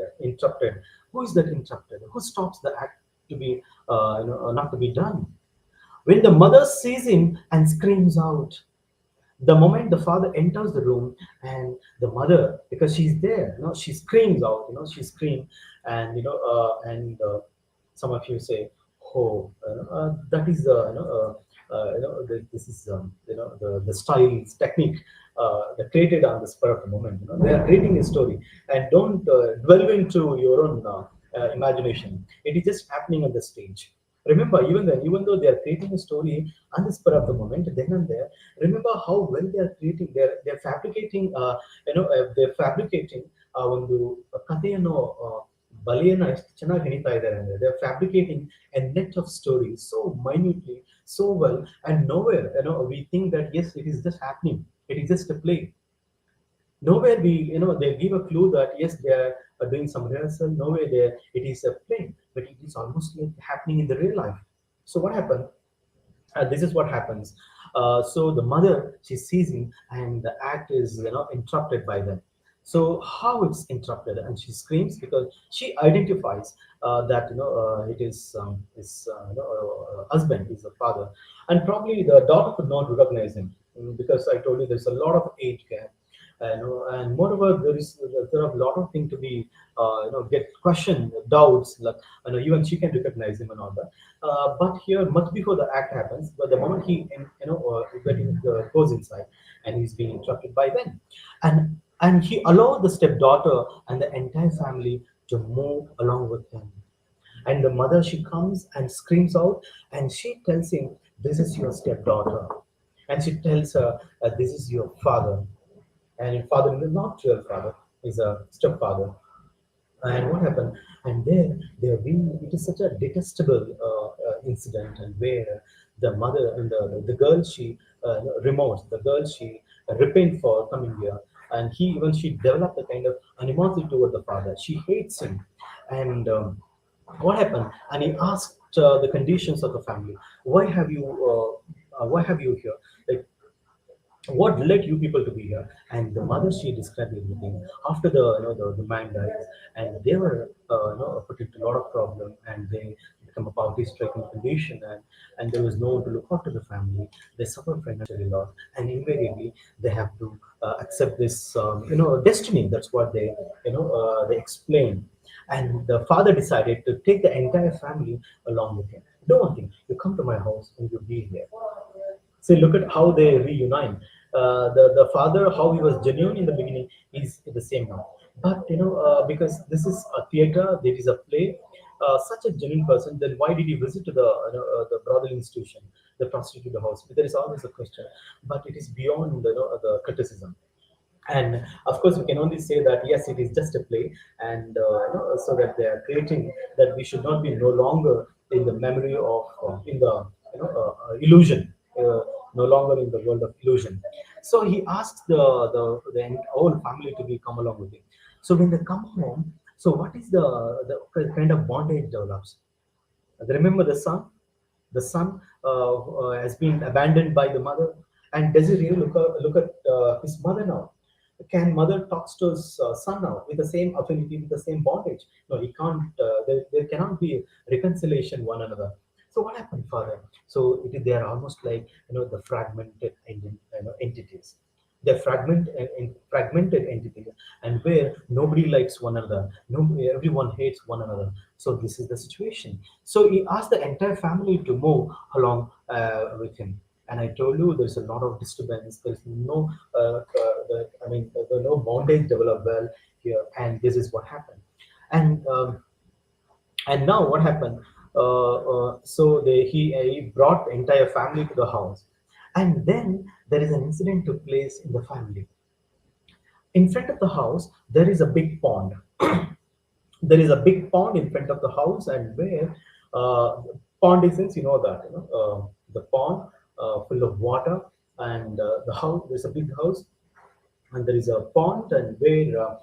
Who is that interrupted? Who stops the act to be not to be done? When the mother sees him and screams out, the moment the father enters the room, and the mother, because she's there, she screams out, she screams, and some of you say, oh, that is this is the styles technique that created on the spur of the moment. They are creating a story, and don't dwell into your own imagination. It is just happening on the stage. Remember, even then, even though they are creating a story on the spur of the moment, then and there, remember how well they are creating. They're fabricating. They're fabricating ಒಂದು ಕಥೆಯನ್ನು ಬಲೆಯನ್ನು ಎಷ್ಟು ಚೆನ್ನಾಗಿ ಹೆಣಿತಾ ಇದ್ದಾರೆ ಅಂದ್ರೆ they're fabricating a net of stories so minutely, so well, and nowhere we think that yes, it is just happening. It is just a play. Nowhere they give a clue that yes, they are doing some rehearsal. Nowhere there it is a play, but it is almost like happening in the real life. So what happened? This is what happens. So the mother, she sees him, and the act is interrupted by them. So how it's interrupted, and she screams because she identifies that it is his husband, is the father, and probably the daughter could not recognize him, because I told you there's a lot of age gap. And moreover, there are a lot of things to be get question doubts, like even she can recognize him and all that. But here, much before the act happens, but the moment he when he goes inside, and he's being interrupted by them, and he allowed the stepdaughter and the entire family to move along with him. And the mother, she comes and screams out, and she tells him, "This is your stepdaughter," and she tells her, "This is your father." And father is not real father, is a stepfather. And what happened? And there being, it is such a detestable incident, and where the mother and the girl, she remorse, the girl, she repent for coming here, and she developed a kind of animosity toward the father. She hates him, and what happened? And he asked the conditions of the family. Why have you here? Like, what led you people to be here? And the mother, she described everything. After the man dies, and they were put into a lot of problem, and they become a poverty stricken condition, and there was no one to look after the family. They suffer financially loss, and invariably they have to accept this destiny. That's what they explain. And the father decided to take the entire family along with him. Do one thing: you come to my house and you be here. See, look at how they reunite. The father, how he was genuine in the beginning, is the same now. But because this is a theater, there is a play. Such a genuine person, then why did he visit to the brothel institution, the prostitute house? There is always a question, but it is beyond the criticism. And of course, we can only say that yes, it is just a play, and so that they are creating that we should not be no longer in the memory of in the illusion, no longer in the world of illusion. So he asks the whole family to be come along with him. So when they come home, so what is the kind of bondage develops? Remember the son? The son has been abandoned by the mother, and does he really look at his mother now? Can mother talks to his son now with the same affinity, with the same bondage? No, he can't. There cannot be reconciliation one another. So what happened, father? So they are almost like the fragmented entities. They're fragmented entities, and where nobody likes one another, nobody, everyone hates one another. So this is the situation. So he asked the entire family to move along with him. And I told you there's a lot of disturbance. There's no, there no bondage developed well here, and this is what happened. And now what happened? He brought the entire family to the house, and then there is an incident took place in the family. In front of the house, there is a big pond. There is a big pond in front of the house, and where pond is, since you know that the pond full of water, and the house, there's a big house, and there is a pond, and where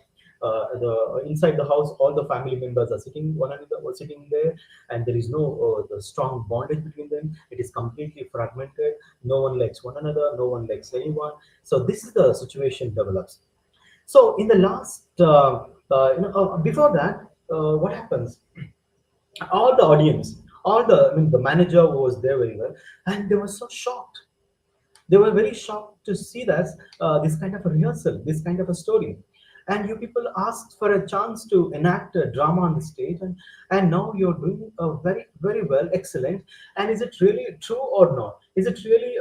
the inside the house all the family members are sitting one another or sitting there, and there is no the strong bondage between them. It is completely fragmented. No one likes one another, no one likes anyone. So this is the situation develops. So in the last before that, what happens? All the audience, the manager was there very well, and they were so shocked. They were very shocked to see this kind of a rehearsal, this kind of a story. And you people asked for a chance to enact a drama on the stage, and now you're doing very, very well, excellent. And is it really true or not? Is it really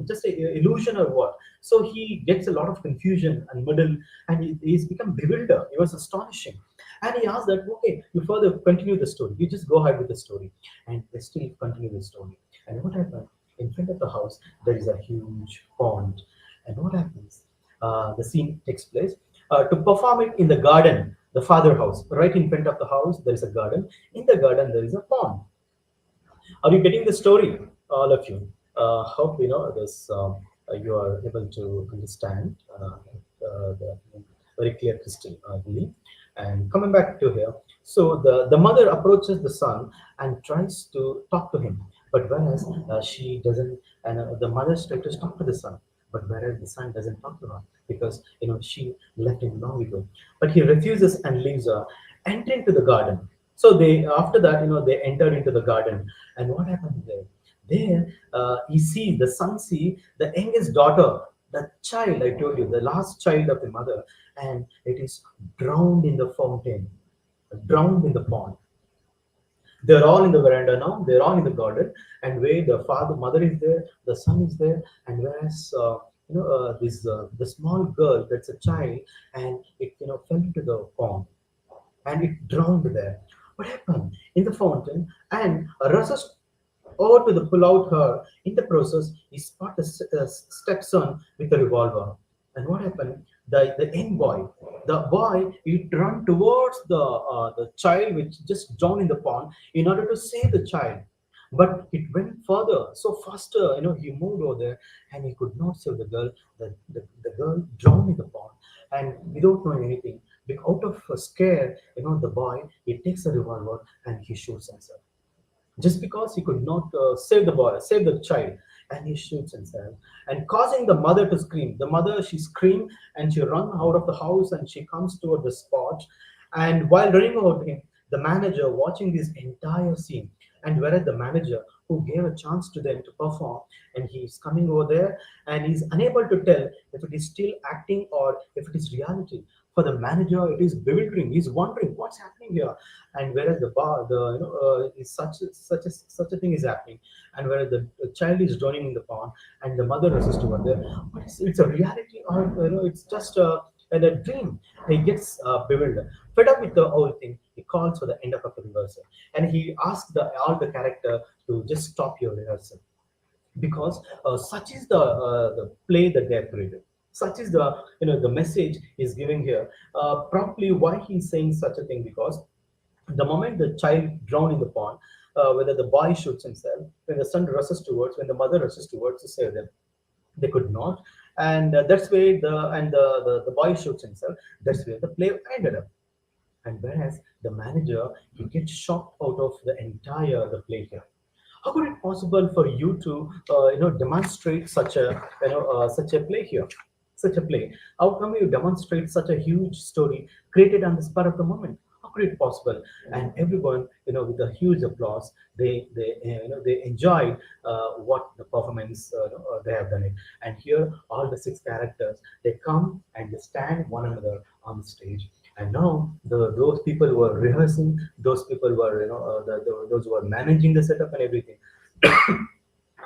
just a illusion or what? So he gets a lot of confusion and muddle, and he's become bewildered. He was astonishing. And he asked that, okay, you further continue the story. You just go ahead with the story. And they still continue the story. And what happened? In front of the house, there is a huge pond. And what happens? The scene takes place. To perform it in the garden, the father house, right in front of the house, there is a garden. In the garden, there is a pond. Are you getting the story, all of you? Hope this. You are able to understand the very clear crystal, I believe. And coming back to here, so the mother approaches the son and tries to talk to him, but whereas she doesn't, and the mother tries to talk to the son, but whereas the son doesn't talk to her because she left him long ago. But he refuses and leaves her, entering to the garden. So they after that, they enter into the garden, and what happens there? There, he sees the son see the youngest daughter, the child I told you, the last child of the mother, and it is drowned in the fountain, drowned in the pond. They're all in the veranda now. They're all in the garden, and where the father, mother is there, the son is there, and whereas this the small girl, that's a child, and it fell into the pond, and it drowned there. What happened in the fountain? And rushes over to the pull out her. In the process, he spot a stepson with a revolver. And what happened? The young boy, the boy, he run towards the child which just drowned in the pond in order to save the child. But it went further, so faster. He moved over there, and he could not save the girl. The girl drowned in the pond, and without knowing anything, out of a scare, the boy, he takes a revolver and he shoots himself. just because he could not save the child, and he shoots himself, and causing the mother to scream. The mother, she screamed and she run out of the house and she comes toward the spot. And while running over him, the manager watching this entire scene, and whereas the manager who gave a chance to them to perform, and he's coming over there and he's unable to tell if it is still acting or if it is reality. For the manager, it is bewildering. He's wondering what's happening here, and whereas the is such a thing is happening, and whereas the child is drowning in the pond, and the mother resist over there. But it's a reality, or it's just a dream. He gets bewildered, fed up with the whole thing. He calls for the end of a rehearsal, and he asks all the character to just stop your rehearsal, because such is the play that they have created. Such is the the message he's giving here. Probably why he's saying such a thing, because the moment the child drowned in the pond, whether the boy shoots himself, when the son rushes towards, when the mother rushes towards to save them, they could not, and that's where the boy shoots himself. That's where the play ended up. And whereas the manager, he gets shocked out of the entire the play here. How could it possible for you to demonstrate such a play here, such a play? How come you demonstrate such a huge story created on the spur of the moment? How could it possible? And everyone, with a huge applause, they enjoyed what the performance they have done it. And here, all the six characters, they come and they stand one another on the stage. And now those people who were rehearsing, those people were those who were managing the setup and everything.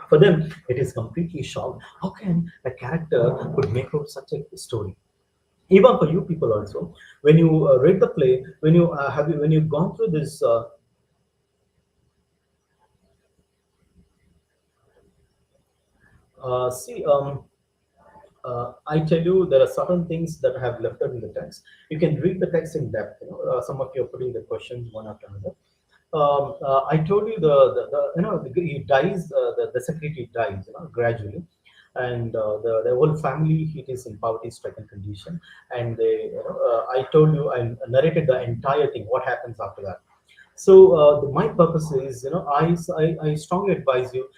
For them, it is completely shocked. How can a character could make out such a story? Even for you people also, when you read the play, when you've gone through this, see I tell you, there are certain things that I have left out in the text. You can read the text in depth. Some of you are putting the questions one after another. I told you he dies. The secretary dies, gradually, and the whole family, it is in poverty-stricken condition. And I told you, I narrated the entire thing. What happens after that? So my purpose is, I strongly advise you.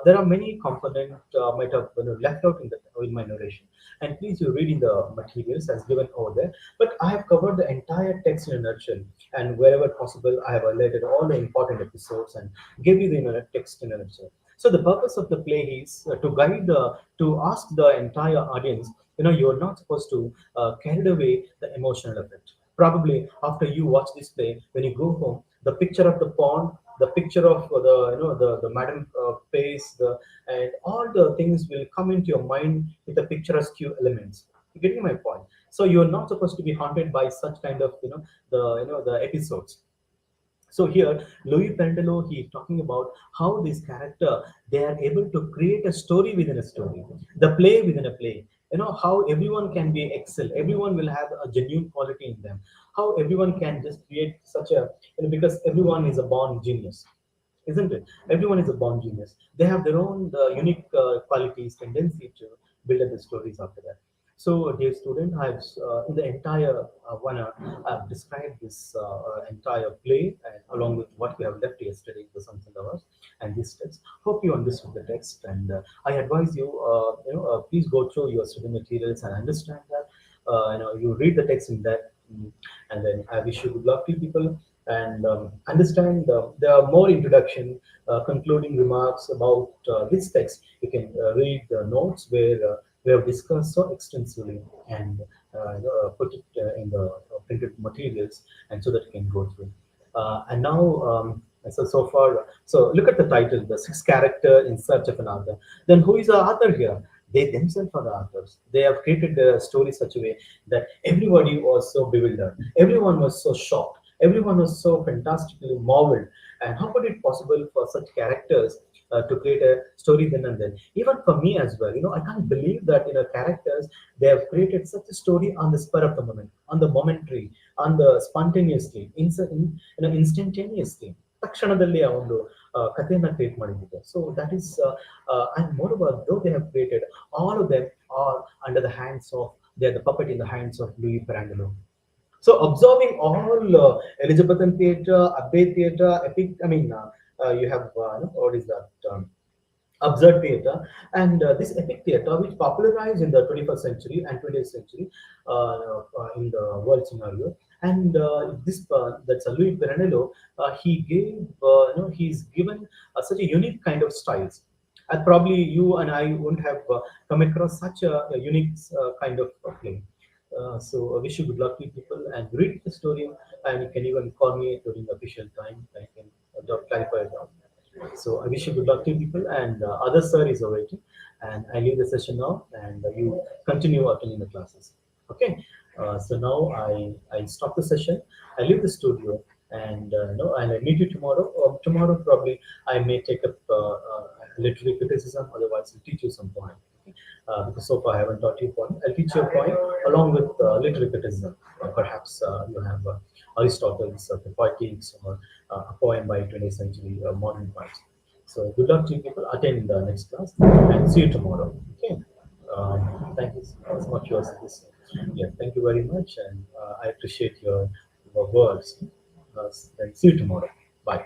There are many components might have left out in my narration, and please you read in the materials as given over there. But I have covered the entire text in a nutshell, and wherever possible, I have highlighted all the important episodes and give you the text in a nutshell. So the purpose of the play is to ask the entire audience. You are not supposed to carry away the emotional effect. Probably after you watch this play, when you go home, the picture of the pond, the picture of the madam face, and all the things will come into your mind with the picturesque elements. You getting my point? So you're not supposed to be haunted by such kind of the episodes. So here, Louis Pendello, he is talking about how this character, they are able to create a story within a story, the play within a play. How everyone can be excel, everyone will have a genuine quality in them. How everyone can just create such a, because everyone is a born genius, isn't it? Everyone is a born genius. They have their own unique qualities, tendency to build up the stories after that. So, dear student, I've in the entire one hour, I've described this entire play and along with what we have left yesterday, the Sons and Lovers, and this text. Hope you understood the text, and I advise you, please go through your study materials and understand that. You read the text in depth, and then I wish you good luck to people, and understand there are more introduction, concluding remarks about this text. You can read the notes where we have discussed so extensively, and put it in the printed materials, and so that you can go through. And now, so far, so look at the title, the sixth character in search of an author. Then who is the author here? They themselves are the authors. They have created the story such a way that everybody was so bewildered. Everyone was so shocked. Everyone was so fantastically marveled. And how could it possible for such characters to create a story then and then? Even for me as well, I can't believe that characters, they have created such a story on the spur of the moment, on the momentary, on the spontaneously, instantaneously. ತಕ್ಷಣದಲ್ಲಿ ಆ ಒಂದು ಕಥೆಯನ್ನ create ಮಾಡಿದ್ದಾರೆ. So that is, and moreover, though they have created, all of them are under the hands of, they are the puppet in the hands of Louis Pirandello. So observing all Elizabethan theatre, Abbey theatre, epic, you have what is that? Absurd theatre, and this epic theatre, which popularized in the 21st century and 20th century in the world scenario. And this that's Louis Piranello. He gave, he's given such a unique kind of styles. And probably you and I wouldn't have come across such a unique kind of play. So I wish you good luck to people and read the story, and you can even call me during the official time. I can clarify it out. So I wish you good luck to people, and other sir is awaiting. And I leave the session now, and you continue attending the classes. Okay. So now I stop the session. I leave the studio, and no, and I meet you tomorrow. Or tomorrow probably I may take up literary criticism. Otherwise, I'll teach you some point. Okay? Because so far I haven't taught you a point. I'll teach you a point along with literary criticism. Perhaps you have Aristotle's The Poetics, or a poem by 20th century modern poets. So good luck to you people. Attend the next class and see you tomorrow. Okay. Thank you so much for this. Yeah, thank you very much, and I appreciate your words. Then see you tomorrow. Bye.